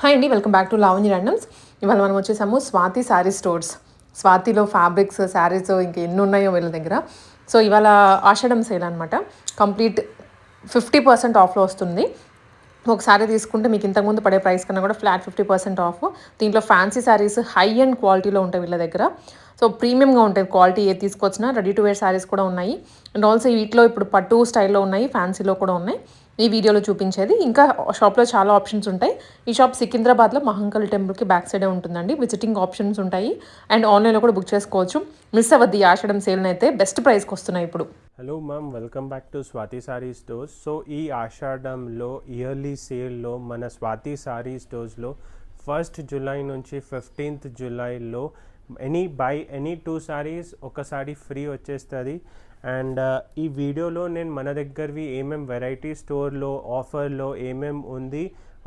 Hi అండి, welcome back to Lavanya randoms. ఇవాళ మనం వచ్చేసాము స్వాతి శారీ స్టోర్స్. స్వాతిలో ఫ్యాబ్రిక్స్, శారీస్ ఇంకా ఎన్ని ఉన్నాయో వీళ్ళ దగ్గర. సో ఇవాళ ఆషాఢం సేల్ అనమాట. కంప్లీట్ 50% ఆఫ్లో వస్తుంది. ఒక శారీ తీసుకుంటే మీకు ఇంతకుముందు పడే ప్రైస్ కన్నా కూడా ఫ్లాట్ 50% ఆఫ్. దీంట్లో ఫ్యాన్సీ శారీస్ హై అండ్ క్వాలిటీలో ఉంటాయి వీళ్ళ దగ్గర. సో ప్రీమియంగా ఉంటాయి క్వాలిటీ. ఏది తీసుకొచ్చినా రెడీ టు వేర్ శారీస్ కూడా ఉన్నాయి. అండ్ ఆల్సో వీటిలో ఇప్పుడు పట్టు స్టైల్లో ఉన్నాయి, ఫ్యాన్సీలో కూడా ఉన్నాయి. ఈ వీడియోలో చూపించేది. ఇంకా షాప్లో చాలా ఆప్షన్స్ ఉంటాయి. ఈ షాప్ సికింద్రాబాద్లో మహంకాళి టెంపుల్కి బ్యాక్ సైడే ఉంటుందండి. విజిటింగ్ ఆప్షన్స్ ఉంటాయి అండ్ ఆన్లైన్లో కూడా బుక్ చేసుకోవచ్చు. మిస్ అవ్వద్ది ఈ ఆషాఢం సేల్ని అయితే. బెస్ట్ ప్రైస్కి వస్తున్నాయి ఇప్పుడు. Hello ma'am, welcome back to Swathi sorry stores. So ఈ ఆషాఢంలో ఇయర్లీ సేల్లో మన స్వాతి సారీ స్టోర్స్లో 1st జూలై నుంచి 15th జూలైలో ఎనీ 2 సారీస్ ఒక సారీ ఫ్రీ వచ్చేస్తుంది. అండ్ ఈ వీడియోలో నేను మన దగ్గరవి ఏమేమి వెరైటీ స్టోర్లో ఆఫర్లో ఏమేమి ఉంది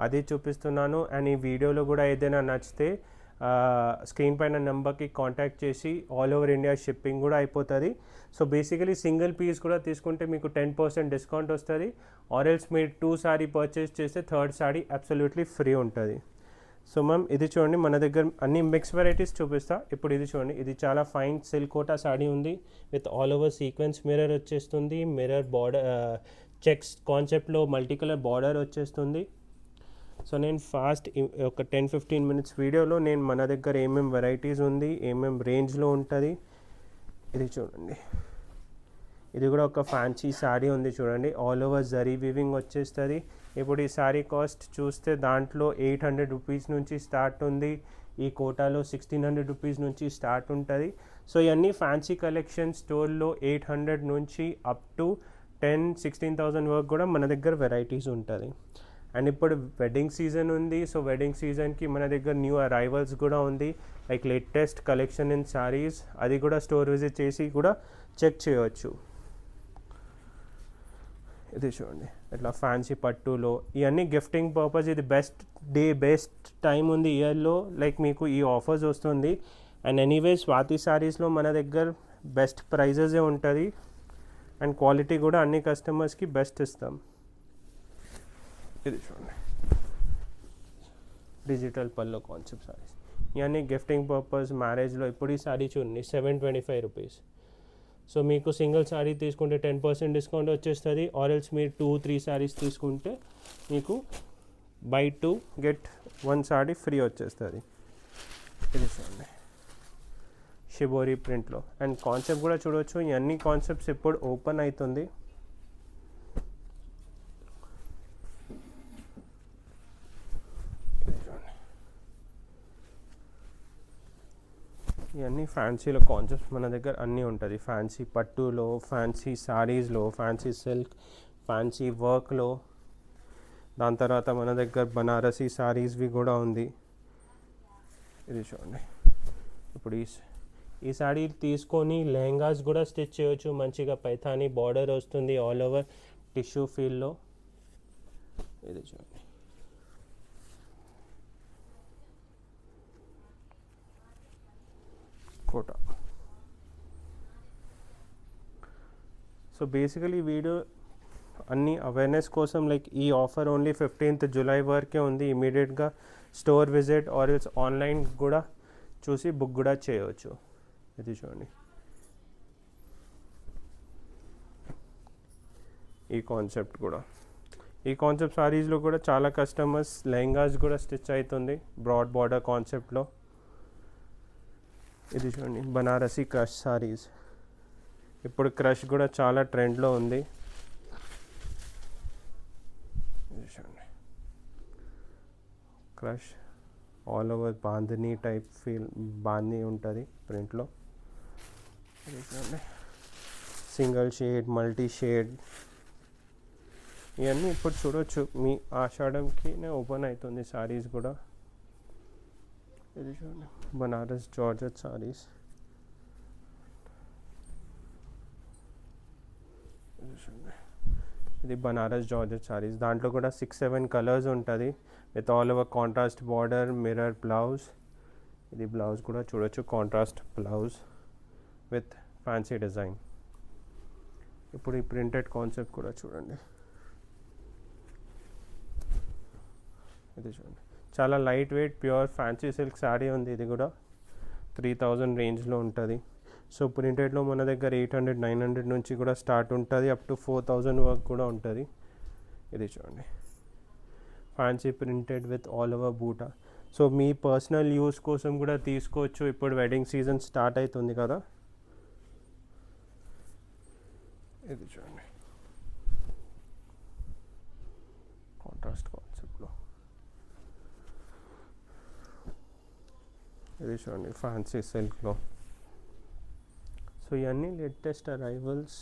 అది చూపిస్తున్నాను. అండ్ ఈ వీడియోలో కూడా ఏదైనా నచ్చితే స్క్రీన్ పైన నెంబర్కి కాంటాక్ట్ చేసి ఆల్ ఓవర్ ఇండియా షిప్పింగ్ కూడా అయిపోతుంది. సో బేసికలీ సింగిల్ పీస్ కూడా తీసుకుంటే మీకు 10% డిస్కౌంట్ వస్తుంది. ఆర్ ఎల్స్ మీరు 2 సారీ పర్చేస్ చేస్తే 3rd సారీ అబ్సల్యూట్లీ ఫ్రీ ఉంటుంది. సో మ్యామ్ ఇది చూడండి, మన దగ్గర అన్ని మిక్స్ వెరైటీస్ చూపిస్తా. ఇప్పుడు ఇది చూడండి, ఇది చాలా ఫైన్ సిల్క్ కోటా సారీ ఉంది with all over sequence mirror వచ్చేస్తుంది. మిర్రర్ బార్డర్ చెక్స్ కాన్సెప్ట్లో మల్టీ కలర్ బార్డర్ వచ్చేస్తుంది. సో నేను ఫాస్ట్ ఒక 10-15 మినిట్స్ వీడియోలో నేను మన దగ్గర ఏమేమి వెరైటీస్ ఉంది, ఏమేమి రేంజ్లో ఉంటుంది ఇది చూడండి. ఇది కూడా ఒక ఫ్యాన్సీ శారీ ఉంది చూడండి, ఆల్ ఓవర్ జరీ వీవింగ్ వచ్చేస్తుంది. ఇప్పుడు ఈ శారీ కాస్ట్ చూస్తే దాంట్లో 800 రూపీస్ నుంచి స్టార్ట్ ఉంది. ఈ కోటాలో 1600 రూపీస్ నుంచి స్టార్ట్ ఉంటుంది. సో ఇవన్నీ ఫ్యాన్సీ కలెక్షన్ స్టోర్లో 800 నుంచి అప్ టు 10,000-16,000 వరకు కూడా మన దగ్గర వెరైటీస్ ఉంటుంది. అండ్ ఇప్పుడు వెడ్డింగ్ సీజన్ ఉంది. సో వెడ్డింగ్ సీజన్కి మన దగ్గర న్యూ అరైవల్స్ కూడా ఉంది, like latest collection in saris. అది కూడా స్టోర్ విజిట్ చేసి కూడా చెక్ చేయవచ్చు. ఇది చూడండి, ఇట్లా ఫ్యాన్సీ పట్టులో ఇవన్నీ గిఫ్టింగ్ పర్పస్. ఇది బెస్ట్ టైం ఉంది ఇయర్లో, లైక్ మీకు ఈ ఆఫర్స్ వస్తుంది. అండ్ ఎనీవే స్వాతి శారీస్లో మన దగ్గర బెస్ట్ ప్రైజెసే ఉంటుంది అండ్ క్వాలిటీ కూడా అన్ని కస్టమర్స్కి బెస్ట్ ఇస్తాం. ఇది చూడండి, డిజిటల్ పల్లో కాన్సెప్ట్ సారీస్. ఇవన్నీ గిఫ్టింగ్ పర్పస్ మ్యారేజ్లో. ఇప్పుడు ఈ సారీ చూడండి, 725 రూపీస్. సో మీకు సింగిల్ సారీ తీసుకుంటే 10% డిస్కౌంట్ వచ్చేస్తుంది. ఆర్ ఎల్స్ మీరు 2-3 సారీస్ తీసుకుంటే మీకు బై 2 గెట్ 1 సారీ ఫ్రీ వచ్చేస్తుంది. ఇది చూడండి, షిబోరి ప్రింట్లో. అండ్ కాన్సెప్ట్ కూడా చూడవచ్చు. ఇవన్నీ కాన్సెప్ట్స్ ఇప్పుడు ఓపెన్ అవుతుంది. ఇవన్నీ ఫ్యాన్సీలో కాన్సెప్ట్స్ మన దగ్గర అన్నీ ఉంటుంది. ఫ్యాన్సీ పట్టులో, ఫ్యాన్సీ శారీస్లో, ఫ్యాన్సీ సిల్క్, ఫ్యాన్సీ వర్క్లో. దాని తర్వాత మన దగ్గర బనారసీ శారీస్వి కూడా ఉంది. ఇది చూడండి, ఇప్పుడు ఈ శారీ తీసుకొని లెహంగాస్ కూడా స్టిచ్ చేయవచ్చు. మంచిగా పైథానీ బార్డర్ వస్తుంది ఆల్ ఓవర్ టిష్యూ ఫీల్లో. ఇది చూడండి, కోటా. సో బేసికలీ వీడియో అన్ని అవేర్నెస్ కోసం, లైక్ ఈ ఆఫర్ ఓన్లీ 15th జూలై వరకే ఉంది. ఇమీడియట్గా store visit or else online కూడా చూసి బుక్ కూడా చేయవచ్చు. ఇది చూడండి, ఈ కాన్సెప్ట్ కూడా. ఈ కాన్సెప్ట్ సారీస్లో కూడా చాలా కస్టమర్స్ లెహంగాస్ కూడా స్టిచ్ అవుతుంది బ్రాడ్ బార్డర్ కాన్సెప్ట్లో. ఇది చూడండి, బనారసీ క్రష్ సారీస్. ఇప్పుడు క్రష్ కూడా చాలా ట్రెండ్లో ఉంది. ఇది చూడండి, crush all over bandhani type feel, bandhi ఉంటుంది ప్రింట్లో. ఇది చూడండి, సింగిల్ షేడ్, మల్టీ షేడ్. ఇవన్నీ ఇప్పుడు చూడవచ్చు. మీ ఆషాఢంకి ఓపెన్ అవుతుంది సారీస్ కూడా. ఇది చూడండి, బనారస్ జార్జెట్ సారీస్. ఇది బనారస్ జార్జెట్ సారీస్. దాంట్లో కూడా 6-7 కలర్స్ ఉంటుంది with all over contrast border, mirror blouse. ఇది బ్లౌజ్ కూడా చూడొచ్చు, contrast blouse with fancy design. ఇప్పుడు ఈ ప్రింటెడ్ కాన్సెప్ట్ కూడా చూడండి. ఇది చూడండి, చాలా light weight pure fancy silk sari ఉంది. ఇది కూడా 3000 రేంజ్లో ఉంటుంది. సో ప్రింటెడ్లో మన దగ్గర 800 900 నుంచి కూడా స్టార్ట్ ఉంటుంది, అప్ టు 4000 వరకు కూడా ఉంటుంది. ఇది చూడండి, fancy printed with all over బూటా. సో మీ పర్సనల్ యూస్ కోసం కూడా తీసుకోవచ్చు. ఇప్పుడు వెడ్డింగ్ సీజన్ స్టార్ట్ అవుతుంది కదా. ఇది చూడండి, కాంట్రాస్ట్ కాన్సెప్ట్లో. ఇది చూడండి, ఫ్యాన్సీ సిల్క్లో. సో ఇవన్నీ లేటెస్ట్ అరైవల్స్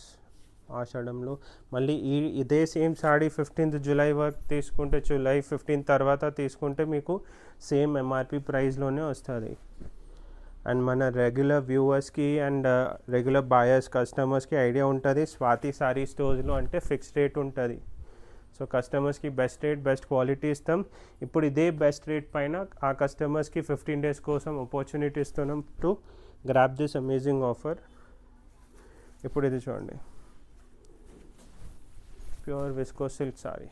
ఆషాఢంలో. మళ్ళీ ఇదే సేమ్ సాడీ 15th జూలై వరకు తీసుకుంటే, జూలై 15 తర్వాత తీసుకుంటే మీకు సేమ్ ఎంఆర్పి ప్రైస్లోనే వస్తుంది. అండ్ మన రెగ్యులర్ వ్యూవర్స్కి అండ్ రెగ్యులర్ బాయర్స్ కస్టమర్స్కి ఐడియా ఉంటుంది, స్వాతి సారీ స్టోర్స్లో అంటే ఫిక్స్డ్ రేట్ ఉంటుంది. సో కస్టమర్స్కి బెస్ట్ రేట్ బెస్ట్ క్వాలిటీ ఇస్తాం. ఇప్పుడు ఇదే బెస్ట్ రేట్ పైన ఆ కస్టమర్స్కి 15 days కోసం ఆపర్చునిటీ ఇస్తున్నాం to grab this amazing offer. ఇప్పుడు ఇది చూడండి, ప్యూర్ విస్కో సిల్క్ సారీ.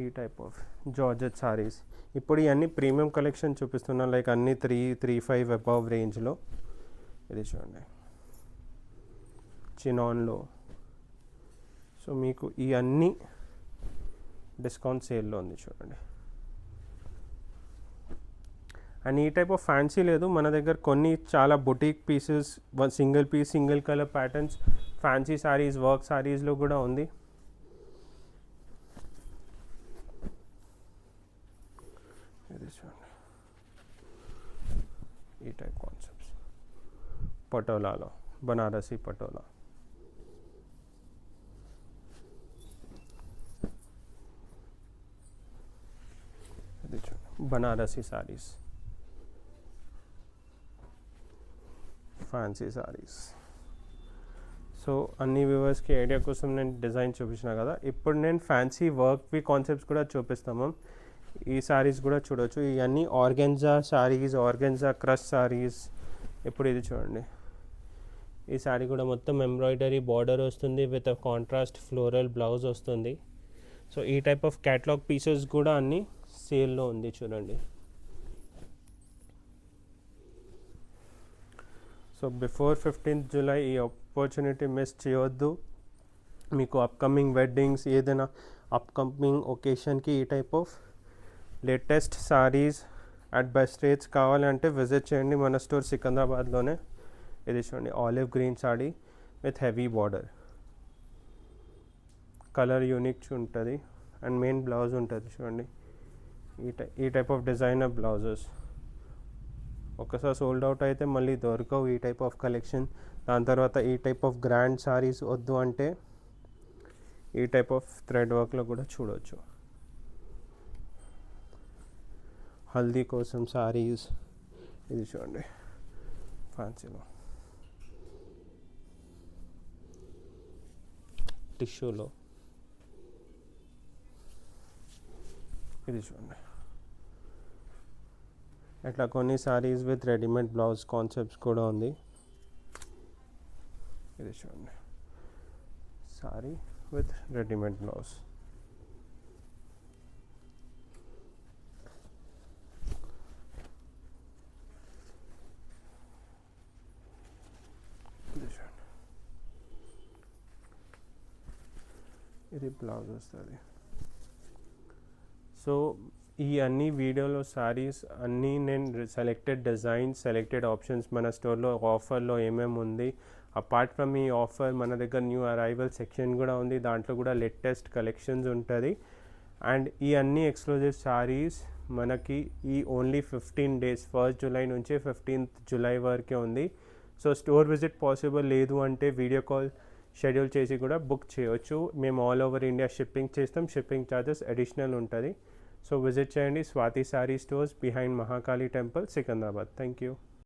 ఈ టైప్ ఆఫ్ జార్జెట్ సారీస్. ఇప్పుడు ఇవన్నీ ప్రీమియం కలెక్షన్ చూపిస్తున్నాను, లైక్ అన్నీ 335 అబవ్ రేంజ్లో. ఇది చూడండి, చినాన్లో. సో మీకు ఇవన్నీ డిస్కౌంట్ సేల్లో ఉంది చూడండి. అండ్ ఈ టైప్ ఆఫ్ ఫ్యాన్సీ లేదు మన దగ్గర, కొన్ని చాలా boutique pieces, single piece single colour patterns fancy saris work సారీస్లో కూడా ఉంది. ఇది చూడండి, ఈ టైప్ కాన్సెప్ట్స్ పటోలాలో, బనారసి పటోలా. ఇది చూడండి, Banarasi saris, fancy saris. So అన్ని వ్యూవర్స్కి ఐడియా కోసం నేను డిజైన్ చూపించిన కదా. ఇప్పుడు నేను ఫ్యాన్సీ వర్క్వి కాన్సెప్ట్స్ కూడా చూపిస్తాము. ఈ సారీస్ కూడా చూడవచ్చు. ఇవన్నీ organza saris, organza crush saris. ఇప్పుడు ఇది చూడండి, ఈ సారీ కూడా మొత్తం ఎంబ్రాయిడరీ బార్డర్ వస్తుంది విత్ కాంట్రాస్ట్ ఫ్లోరల్ బ్లౌజ్ వస్తుంది. సో ఈ టైప్ ఆఫ్ క్యాటలాగ్ పీసెస్ కూడా అన్నీ సేల్లో ఉంది చూడండి. సో బిఫోర్ 15th జూలై ఈ ఆపర్చునిటీ మిస్ చేయొద్దు. మీకు అప్కమింగ్ వెడ్డింగ్స్, ఏదైనా అప్కమింగ్ ఒకేషన్కి ఈ type of latus saris at best rates కావాలంటే విజిట్ చేయండి మన స్టోర్ సికింద్రాబాద్లోనే. ఇది చూడండి, olive green sorry with heavy border, colour unique ఉంటుంది అండ్ మెయిన్ బ్లౌజ్ ఉంటుంది చూడండి. ఈ టైప్ ఆఫ్ డిజైనర్ బ్లౌజెస్ ఒకసారి సోల్డ్ అవుట్ అయితే మళ్ళీ దొరకవు ఈ టైప్ ఆఫ్ కలెక్షన్. దాని తర్వాత ఈ టైప్ ఆఫ్ గ్రాండ్ సారీస్ వద్దు అంటే ఈ టైప్ ఆఫ్ థ్రెడ్ వర్క్లో కూడా చూడవచ్చు. హల్దీ కోసం సారీస్. ఇది చూడండి, ఫ్యాన్సీలో టిష్యూలో. ఇది చూడండి, అట్లా కొన్ని saris with readymade blouse concepts కూడా ఉంది. ఇది చూడండి, సారీ విత్ రెడీమేడ్ బ్లౌజ్. ఇది చూడండి, ఇది బ్లౌజ్ వస్తుంది. సో ఈ అన్ని వీడియోలో సారీస్ అన్నీ నేను సెలెక్టెడ్ డిజైన్స్, సెలెక్టెడ్ ఆప్షన్స్ మన స్టోర్లో ఆఫర్లో ఏమేమి ఉంది. అపార్ట్ ఫ్రమ్ ఈ ఆఫర్ మన దగ్గర న్యూ అరైవల్ సెక్షన్ కూడా ఉంది, దాంట్లో కూడా లేటెస్ట్ కలెక్షన్స్ ఉంటుంది. అండ్ ఈ అన్ని ఎక్స్క్లూజివ్ సారీస్ మనకి ఈ ఓన్లీ 15 days 1st జూలై నుంచి 15th జూలై వరకే ఉంది. సో స్టోర్ విజిట్ పాసిబుల్ లేదు అంటే వీడియో కాల్ షెడ్యూల్ చేసి కూడా బుక్ చేయవచ్చు. మేము ఆల్ ఓవర్ ఇండియా షిప్పింగ్ చేస్తాం, షిప్పింగ్ ఛార్జెస్ అడిషనల్ ఉంటుంది. సో విజిట్ చేయండి Swathi sorry stores behind Mahakali temple, Secunderabad. Thank you.